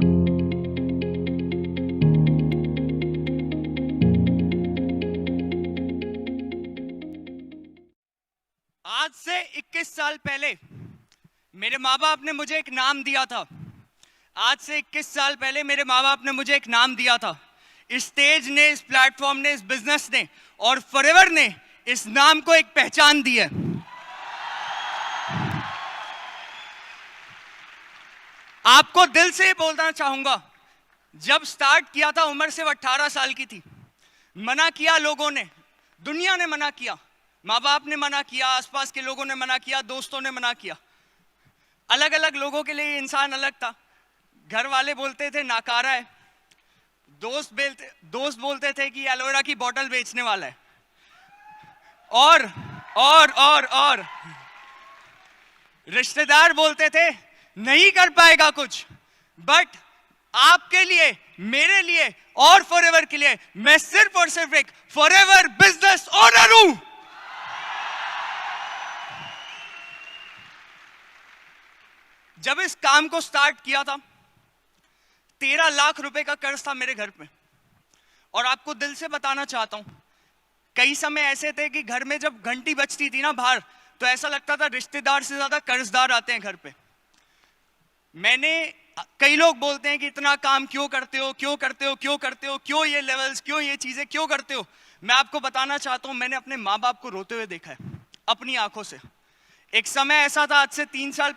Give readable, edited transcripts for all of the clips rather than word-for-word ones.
आज से 21 साल पहले मेरे माँ बाप ने मुझे एक नाम दिया था। आज से 21 साल पहले मेरे माँ बाप ने मुझे एक नाम दिया था। इस स्टेज ने, इस प्लेटफॉर्म ने, इस बिजनेस ने और फॉरएवर ने इस नाम को एक पहचान दी है। आपको दिल से बोलना चाहूंगा, जब स्टार्ट किया था उम्र सिर्फ 18 साल की थी। मना किया लोगों ने, दुनिया ने मना किया, माँ बाप ने मना किया, आसपास के लोगों ने मना किया, दोस्तों ने मना किया। अलग अलग लोगों के लिए इंसान अलग था। घर वाले बोलते थे नाकारा है, दोस्त बोलते थे कि एलोवेरा की बोतल बेचने वाला है, और रिश्तेदार बोलते थे नहीं कर पाएगा कुछ। बट आपके लिए, मेरे लिए और फॉरएवर के लिए मैं सिर्फ और सिर्फ एक फॉरएवर बिजनेस ओनर हूं। जब इस काम को स्टार्ट किया था 13 लाख रुपए का कर्ज था मेरे घर पे। और आपको दिल से बताना चाहता हूं, कई समय ऐसे थे कि घर में जब घंटी बजती थी ना बाहर, तो ऐसा लगता था रिश्तेदार से ज्यादा कर्जदार आते हैं घर पे। कई लोग बोलते हैं कि इतना काम क्यों करते हो, क्यों करते हो, क्यों करते हो, क्यों ये लेवल्स, क्यों ये चीजें क्यों करते हो। मैं आपको बताना चाहता हूं, मैंने अपने माँ बाप को रोते हुए देखा है अपनी आंखों से। एक समय ऐसा था, आज से 3 साल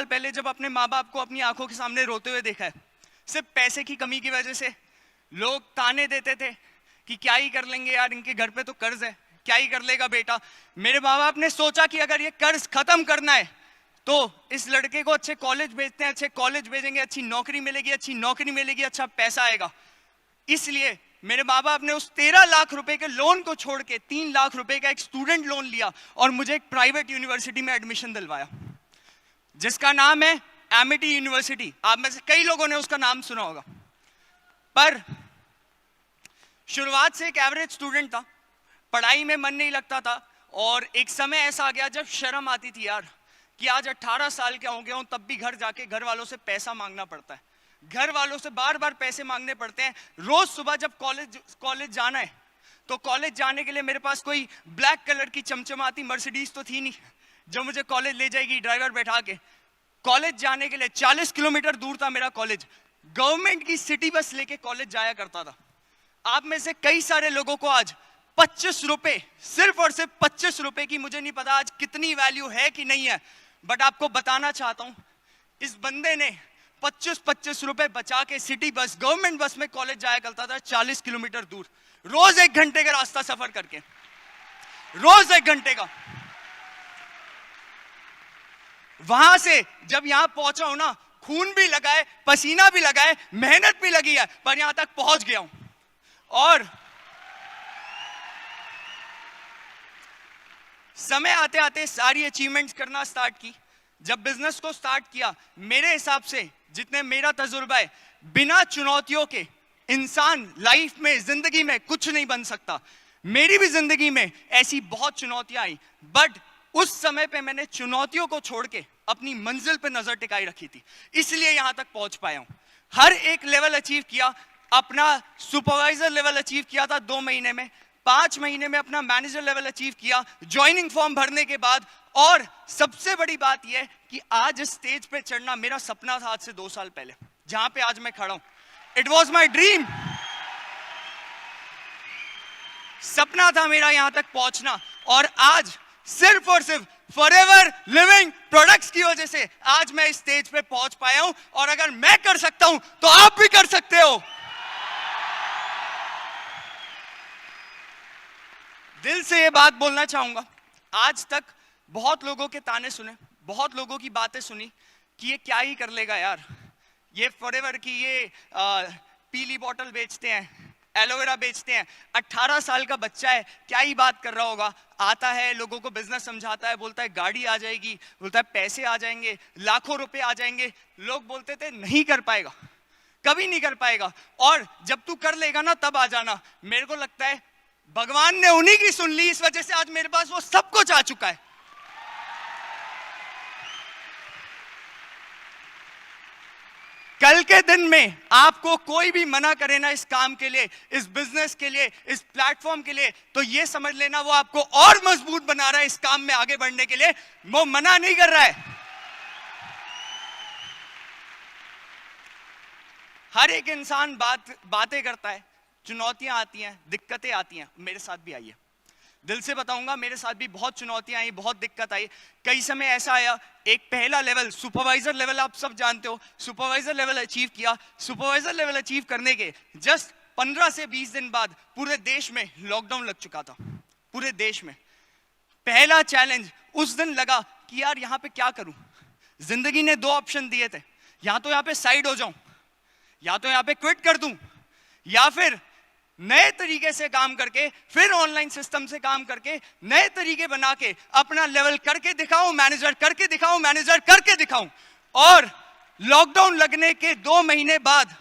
पहले, जब अपने माँ बाप को अपनी आंखों के सामने रोते हुए देखा है। सिर्फ पैसे की कमी की वजह से लोग ताने देते थे कि क्या ही कर लेंगे यार, इनके घर पे तो कर्ज है, क्या ही कर लेगा बेटा। मेरे माँ बाप ने सोचा कि अगर ये कर्ज खत्म करना है तो इस लड़के को अच्छे कॉलेज भेजते हैं, अच्छे कॉलेज भेजेंगे, अच्छी नौकरी मिलेगी, अच्छा पैसा आएगा। इसलिए मेरे माँ बाप ने उस 13 लाख रुपए के लोन को छोड़ के 3 लाख रुपए का एक स्टूडेंट लोन लिया और मुझे एक प्राइवेट यूनिवर्सिटी में एडमिशन दिलवाया, जिसका नाम है एमिटी यूनिवर्सिटी। आप में से कई लोगों ने उसका नाम सुना होगा। पर शुरुआत से एक एवरेज स्टूडेंट था, पढ़ाई में मन नहीं लगता था। और एक समय ऐसा आ गया जब शर्म आती थी यार कि आज 18 साल का हो गया हूं, तब भी घर जाके घर वालों से पैसा मांगना पड़ता है, घर वालों से बार बार पैसे मांगने पड़ते हैं। रोज सुबह जब कॉलेज जाना है तो कॉलेज जाने के लिए मेरे पास कोई ब्लैक कलर की चमचमाती मर्सिडीज तो थी नहीं जो मुझे कॉलेज ले जाएगी ड्राइवर बैठा के। कॉलेज जाने के लिए 40 किलोमीटर दूर था मेरा कॉलेज, गवर्नमेंट की सिटी बस लेके कॉलेज जाया करता था। आप में से कई सारे लोगों को आज 25 रुपए, सिर्फ और सिर्फ 25 रुपए की, मुझे नहीं पता आज कितनी वैल्यू है कि नहीं है, बट आपको बताना चाहता हूं, इस बंदे ने 25 रुपए बचा के सिटी बस, गवर्नमेंट बस में कॉलेज जाया करता था 40 किलोमीटर दूर, रोज 1 घंटे का रास्ता सफर करके, रोज 1 घंटे का। वहां से जब यहां पहुंचा हूं ना, खून भी लगा है, पसीना भी लगा है, मेहनत भी लगी है, पर यहां तक पहुंच गया हूं। और समय आते आते सारी अचीवमेंट्स करना स्टार्ट की। जब बिजनेस को स्टार्ट किया, मेरे हिसाब से जितने मेरा तजुर्बा है, बिना चुनौतियों के इंसान लाइफ में, जिंदगी में कुछ नहीं बन सकता। मेरी भी जिंदगी में ऐसी बहुत चुनौतियां आई, बट उस समय पे मैंने चुनौतियों को छोड़ के अपनी मंजिल पे नजर टिकाई रखी थी, इसलिए यहां तक पहुंच पाया हूं। हर एक लेवल अचीव किया। अपना सुपरवाइजर लेवल अचीव किया था 2 महीने में, 5 महीने में अपना मैनेजर लेवल अचीव किया ज्वाइनिंग फॉर्म भरने के बाद। और सबसे बड़ी बात यह कि आज इस स्टेज पे चढ़ना मेरा सपना था, आज से 2 साल पहले, जहां पे आज मैं खड़ा हूं। इट वॉज माई ड्रीम, सपना था मेरा यहां तक पहुंचना। और आज सिर्फ और सिर्फ फॉरएवर लिविंग प्रोडक्ट्स की वजह से आज मैं इस स्टेज पे पहुंच पाया हूं। और अगर मैं कर सकता हूं तो आप भी कर सकते हो। दिल से ये बात बोलना चाहूंगा, आज तक बहुत लोगों के ताने सुने, बहुत लोगों की बातें सुनी कि ये क्या ही कर लेगा यार, ये फॉरएवर की ये पीली बोतल बेचते हैं, एलोवेरा बेचते हैं, 18 साल का बच्चा है, क्या ही बात कर रहा होगा। आता है, लोगों को बिजनेस समझाता है, बोलता है गाड़ी आ जाएगी, बोलता है पैसे आ जाएंगे, लाखों रुपए आ जाएंगे। लोग बोलते थे नहीं कर पाएगा, कभी नहीं कर पाएगा, और जब तू कर लेगा ना तब आ जाना। मेरे को लगता है भगवान ने उन्हीं की सुन ली, इस वजह से आज मेरे पास वो सब कुछ आ चुका है। कल के दिन में आपको कोई भी मना करे ना इस काम के लिए, इस बिजनेस के लिए, इस प्लेटफॉर्म के लिए, तो ये समझ लेना वो आपको और मजबूत बना रहा है इस काम में आगे बढ़ने के लिए, वो मना नहीं कर रहा है। हर एक इंसान बातें करता है, चुनौतियां आती हैं, दिक्कतें आती हैं, मेरे साथ भी आई है। दिल से बताऊंगा, मेरे साथ भी बहुत चुनौतियां आई, बहुत दिक्कत आई। कई समय ऐसा आया, एक पहला लेवल सुपरवाइजर लेवल आप सब जानते हो, सुपरवाइजर लेवल अचीव किया। सुपरवाइजर लेवल अचीव करने के जस्ट 15 से 20 दिन बाद पूरे देश में लॉकडाउन लग चुका था। पूरे देश में पहला चैलेंज उस दिन लगा कि यार यहां पे क्या करूं। जिंदगी ने 2 ऑप्शन दिए थे, या तो यहां पे साइड हो जाऊं, या तो यहां पे क्विट कर दूं, या फिर नए तरीके से काम करके, फिर ऑनलाइन सिस्टम से काम करके, नए तरीके बना के अपना लेवल करके दिखाऊं, मैनेजर करके दिखाऊं, मैनेजर करके दिखाऊं। और लॉकडाउन लगने के 2 महीने बाद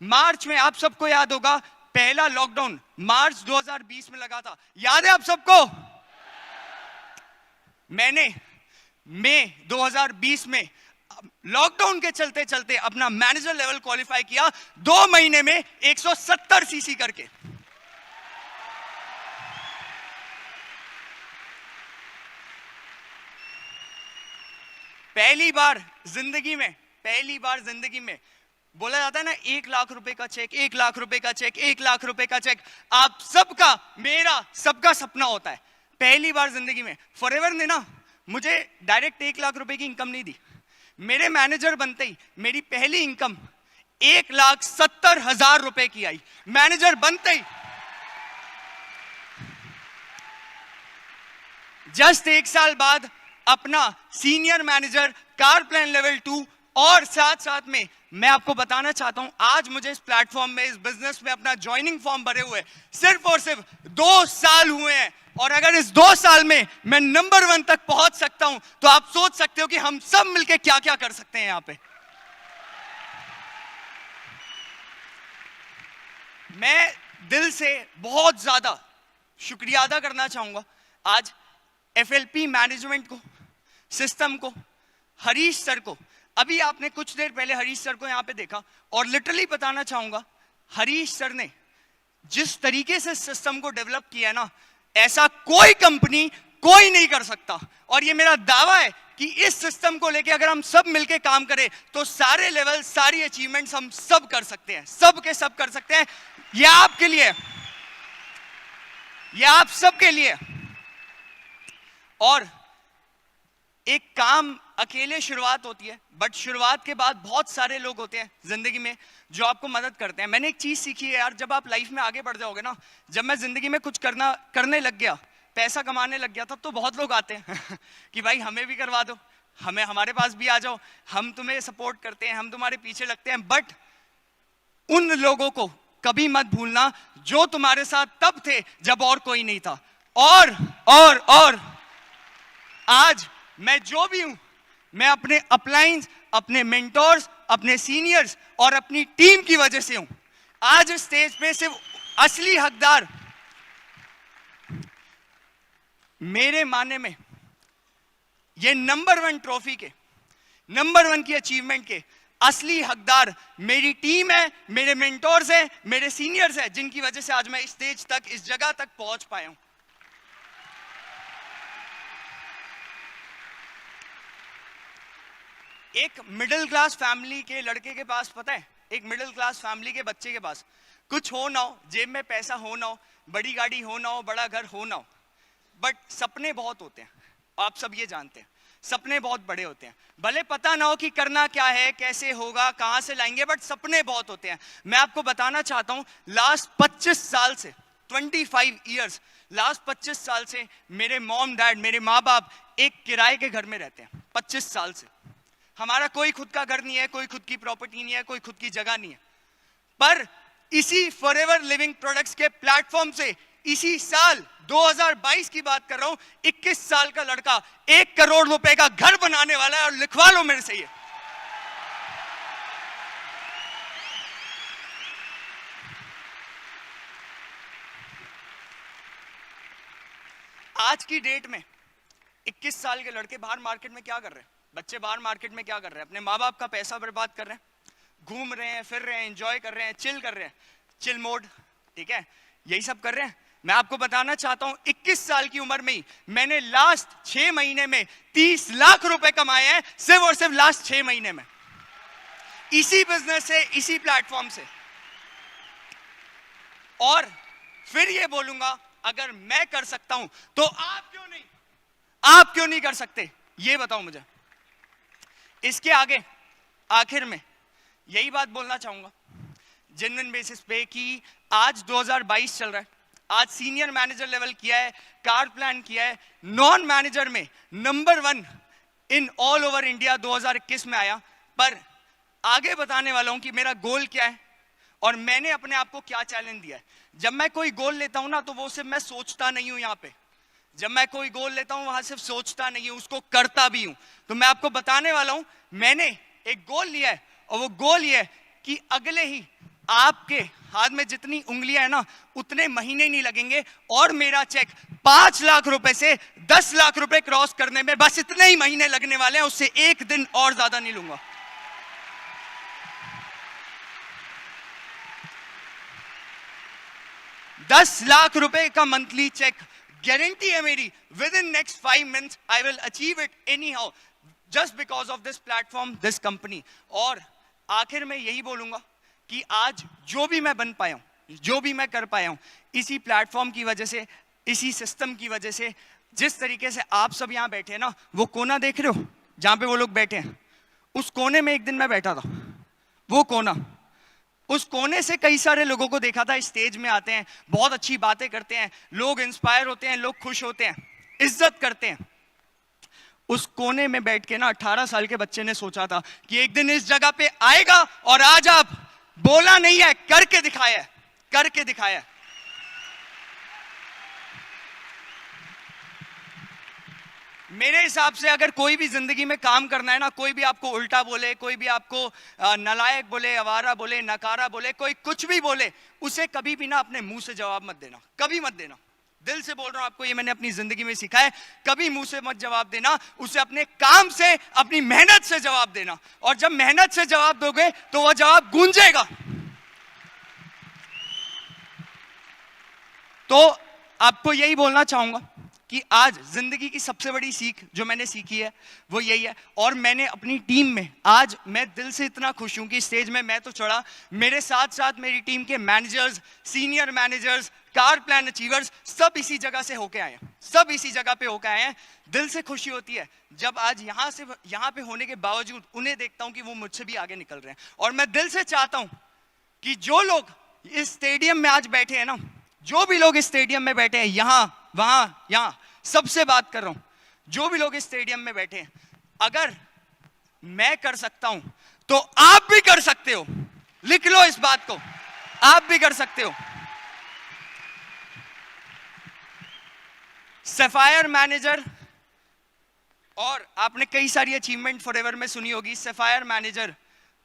मार्च में, आप सबको याद होगा, पहला लॉकडाउन मार्च 2020 में लगा था, याद है आप सबको? मैंने मई 2020 में लॉकडाउन के चलते चलते अपना मैनेजर लेवल क्वालिफाई किया, 2 महीने में 170 सीसी करके। पहली बार जिंदगी में बोला जाता है ना, 1 लाख रुपए का चेक, 1 लाख रुपए का चेक, 1 लाख रुपए का चेक, आप सबका, मेरा सबका सपना होता है। पहली बार जिंदगी में फॉरएवर ने ना मुझे डायरेक्ट 1 लाख रुपए की इनकम नहीं दी। मेरे मैनेजर बनते ही मेरी पहली इनकम 1,70,000 रुपए की आई। मैनेजर बनते ही जस्ट 1 साल बाद अपना senior manager, car plan level 2, और साथ साथ में मैं आपको बताना चाहता हूं, आज मुझे इस प्लेटफॉर्म में, इस बिजनेस में अपना ज्वाइनिंग फॉर्म भरे हुए सिर्फ और सिर्फ 2 साल हुए हैं। और अगर इस 2 साल में मैं नंबर 1 तक पहुंच सकता हूं, तो आप सोच सकते हो कि हम सब मिलकर क्या क्या कर सकते हैं यहां पे। मैं दिल से बहुत ज्यादा शुक्रिया अदा करना चाहूंगा आज एफएलपी मैनेजमेंट को, सिस्टम को, हरीश सर को। अभी आपने कुछ देर पहले हरीश सर को यहां पे देखा, और लिटरली बताना चाहूंगा, हरीश सर ने जिस तरीके से सिस्टम को डेवलप किया ना, ऐसा कोई कंपनी, कोई नहीं कर सकता। और ये मेरा दावा है कि इस सिस्टम को लेके अगर हम सब मिलके काम करें, तो सारे लेवल, सारी अचीवमेंट्स हम सब कर सकते हैं, सब के सब कर सकते हैं। ये आपके लिए, ये आप सबके लिए। और एक काम अकेले शुरुआत होती है, बट शुरुआत के बाद बहुत सारे लोग होते हैं जिंदगी में जो आपको मदद करते हैं। मैंने एक चीज सीखी है यार, जब आप लाइफ में आगे बढ़ जाओगे ना, जब मैं जिंदगी में कुछ करने लग गया, पैसा कमाने लग गया, तब तो बहुत लोग आते हैं कि भाई हमें भी करवा दो, हमारे पास भी आ जाओ, हम तुम्हें सपोर्ट करते हैं, हम तुम्हारे पीछे लगते हैं। बट उन लोगों को कभी मत भूलना जो तुम्हारे साथ तब थे जब और कोई नहीं था। और आज मैं जो भी हूं, मैं अपने अपलाइंस, अपने मेंटोर्स, अपने सीनियर्स और अपनी टीम की वजह से हूं। आज स्टेज पे सिर्फ असली हकदार, मेरे मानने में, ये नंबर 1 ट्रॉफी के, नंबर 1 की अचीवमेंट के असली हकदार मेरी टीम है, मेरे मेंटोर्स हैं, मेरे सीनियर्स हैं, जिनकी वजह से आज मैं इस स्टेज तक, इस जगह तक पहुंच पाया हूं। एक मिडिल क्लास फैमिली के लड़के के पास, पता है, एक मिडिल क्लास फैमिली के बच्चे के पास कुछ हो ना हो, जेब में पैसा हो ना हो, बड़ी गाड़ी हो ना हो, बड़ा घर हो ना हो, बट सपने बहुत होते हैं। आप सब ये जानते हैं, सपने बहुत बड़े होते हैं। भले पता ना हो कि करना क्या है, कैसे होगा, कहां से लाएंगे, बट सपने बहुत होते हैं। मैं आपको बताना चाहता हूं, लास्ट 25 साल से, 25 ईयर्स, लास्ट 25 साल से मेरे मॉम डैड, मेरे माँ बाप एक किराए के घर में रहते हैं। 25 साल से हमारा कोई खुद का घर नहीं है, कोई खुद की प्रॉपर्टी नहीं है, कोई खुद की जगह नहीं है। पर इसी फॉरएवर लिविंग प्रोडक्ट्स के प्लेटफॉर्म से इसी साल 2022 की बात कर रहा हूं, 21 साल का लड़का 1 करोड़ रुपए का घर बनाने वाला है। और लिखवा लो मेरे से ये। आज की डेट में 21 साल के लड़के बाहर मार्केट में क्या कर रहे हैं? बच्चे बाहर मार्केट में क्या कर रहे हैं? अपने माँ बाप का पैसा बर्बाद कर रहे हैं, घूम रहे हैं, फिर रहे हैं, एंजॉय कर रहे हैं, चिल कर रहे हैं, चिल मोड, ठीक है, यही सब कर रहे हैं। मैं आपको बताना चाहता हूं 21 साल की उम्र में ही मैंने लास्ट 6 महीने में 30 लाख रुपए कमाए हैं, सिर्फ और सिर्फ लास्ट 6 महीने में, इसी बिजनेस से, इसी प्लेटफॉर्म से। और फिर ये बोलूंगा, अगर मैं कर सकता हूं तो आप क्यों नहीं कर सकते? ये बताओ मुझे। इसके आगे आखिर में यही बात बोलना चाहूंगा जेन्युइन बेसिस पे कि आज 2022 चल रहा है, आज सीनियर मैनेजर लेवल किया है, कार प्लान किया है, नॉन मैनेजर में number 1 in all over India 2021 में आया। पर आगे बताने वाला हूं कि मेरा गोल क्या है और मैंने अपने आप को क्या चैलेंज दिया है। जब मैं कोई गोल लेता हूं ना, तो वो सिर्फ मैं सोचता नहीं हूं यहाँ पे। जब मैं कोई गोल लेता हूं वहां सिर्फ सोचता नहीं हूं, उसको करता भी हूं। तो मैं आपको बताने वाला हूं, मैंने एक गोल लिया है और वो गोल ये है कि अगले ही आपके हाथ में जितनी उंगलियां है ना, उतने महीने नहीं लगेंगे और मेरा चेक 5 लाख रुपए से 10 लाख रुपए क्रॉस करने में बस इतने ही महीने लगने वाले हैं, उससे एक दिन और ज्यादा नहीं लूंगा। $10 लाख का मंथली चेक गारंटी है मेरी। With in next 5 months I will achieve it any how, just because of this platform, this company. और आखिर में यही बोलूंगा कि आज जो भी मैं बन पाया हूं, जो भी मैं कर पाया हूं, इसी प्लेटफॉर्म की वजह से, इसी सिस्टम की वजह से। जिस तरीके से आप सब यहां बैठे हैं ना, वो कोना देख रहे हो जहां पे वो लोग बैठे हैं, उस कोने में एक दिन मैं बैठा था। वो कोना, उस कोने से कई सारे लोगों को देखा था, स्टेज में आते हैं, बहुत अच्छी बातें करते हैं, लोग इंस्पायर होते हैं, लोग खुश होते हैं, इज्जत करते हैं। उस कोने में बैठ के ना 18 साल के बच्चे ने सोचा था कि एक दिन इस जगह पे आएगा और आज आप बोला नहीं है, करके दिखाया है, करके दिखाया है। मेरे हिसाब से अगर कोई भी जिंदगी में काम करना है ना, कोई भी आपको उल्टा बोले, कोई भी आपको नालायक बोले, आवारा बोले, नकारा बोले, कोई कुछ भी बोले, उसे कभी भी ना अपने मुंह से जवाब मत देना, कभी मत देना। दिल से बोल रहा हूं आपको, ये मैंने अपनी जिंदगी में सीखा है। कभी मुंह से मत जवाब देना, उसे अपने काम से, अपनी मेहनत से जवाब देना। और जब मेहनत से जवाब दोगे तो वह जवाब गूंजेगा। तो आपको यही बोलना चाहूंगा कि आज जिंदगी की सबसे बड़ी सीख जो मैंने सीखी है वो यही है। और मैंने अपनी टीम में, आज मैं दिल से इतना खुश हूं कि स्टेज में मैं तो चढ़ा, मेरे साथ साथ मेरी टीम के managers, senior managers, car plan achievers, सब इसी जगह से होके आए हैं, सब इसी जगह पे होके आए हैं। दिल से खुशी होती है जब आज यहाँ पे होने के बावजूद उन्हें देखता हूं कि वो मुझसे भी आगे निकल रहे हैं। और मैं दिल से चाहता हूं कि जो लोग इस स्टेडियम में आज बैठे हैं ना, जो भी लोग इस स्टेडियम में बैठे हैं, यहां वहां यहां, सबसे बात कर रहा हूं, जो भी लोग इस स्टेडियम में बैठे हैं, अगर मैं कर सकता हूं तो आप भी कर सकते हो। लिख लो इस बात को, आप भी कर सकते हो। सफायर मैनेजर, और आपने कई सारी अचीवमेंट फॉरएवर में सुनी होगी। Sapphire manager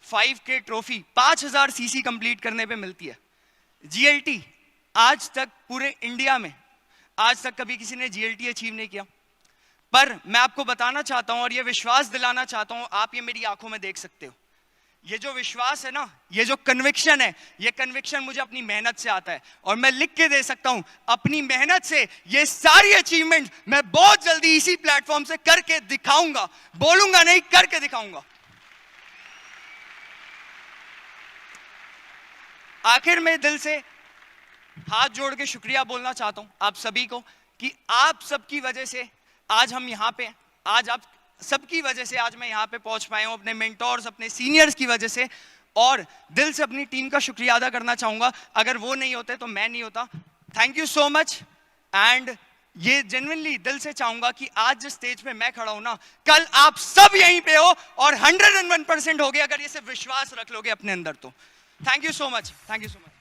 5K trophy 5000 CC complete करने पे मिलती है। जीएलटी आज तक पूरे इंडिया में आज तक कभी किसी ने जीएलटी अचीव नहीं किया। पर मैं आपको बताना चाहता हूं और ये विश्वास दिलाना चाहता हूं, आप ये मेरी आंखों में देख सकते हो, ये जो विश्वास है ना, ये जो कन्विक्शन है, ये कन्विक्शन मुझे अपनी मेहनत से आता है। और मैं लिख के दे सकता हूं, अपनी मेहनत से ये सारी अचीवमेंट मैं बहुत जल्दी इसी प्लेटफॉर्म से करके दिखाऊंगा। बोलूंगा नहीं, करके दिखाऊंगा। आखिर में दिल से हाथ जोड़ के शुक्रिया बोलना चाहता हूं आप सभी को कि आप सबकी वजह से आज हम यहां पे, आज आप सबकी वजह से आज मैं यहां पे पहुंच पाया हूं, अपने मेंटोर्स, अपने सीनियर्स की वजह से। और दिल से अपनी टीम का शुक्रिया अदा करना चाहूंगा, अगर वो नहीं होते तो मैं नहीं होता। Thank you so much. And ये जेन्युइनली दिल से चाहूंगा कि आज जिस स्टेज पे मैं खड़ा हूं ना, कल आप सब यहीं पे हो और 101% हो गए, अगर ये सिर्फ विश्वास रख लोगे अपने अंदर तो। Thank you so much, thank you so much.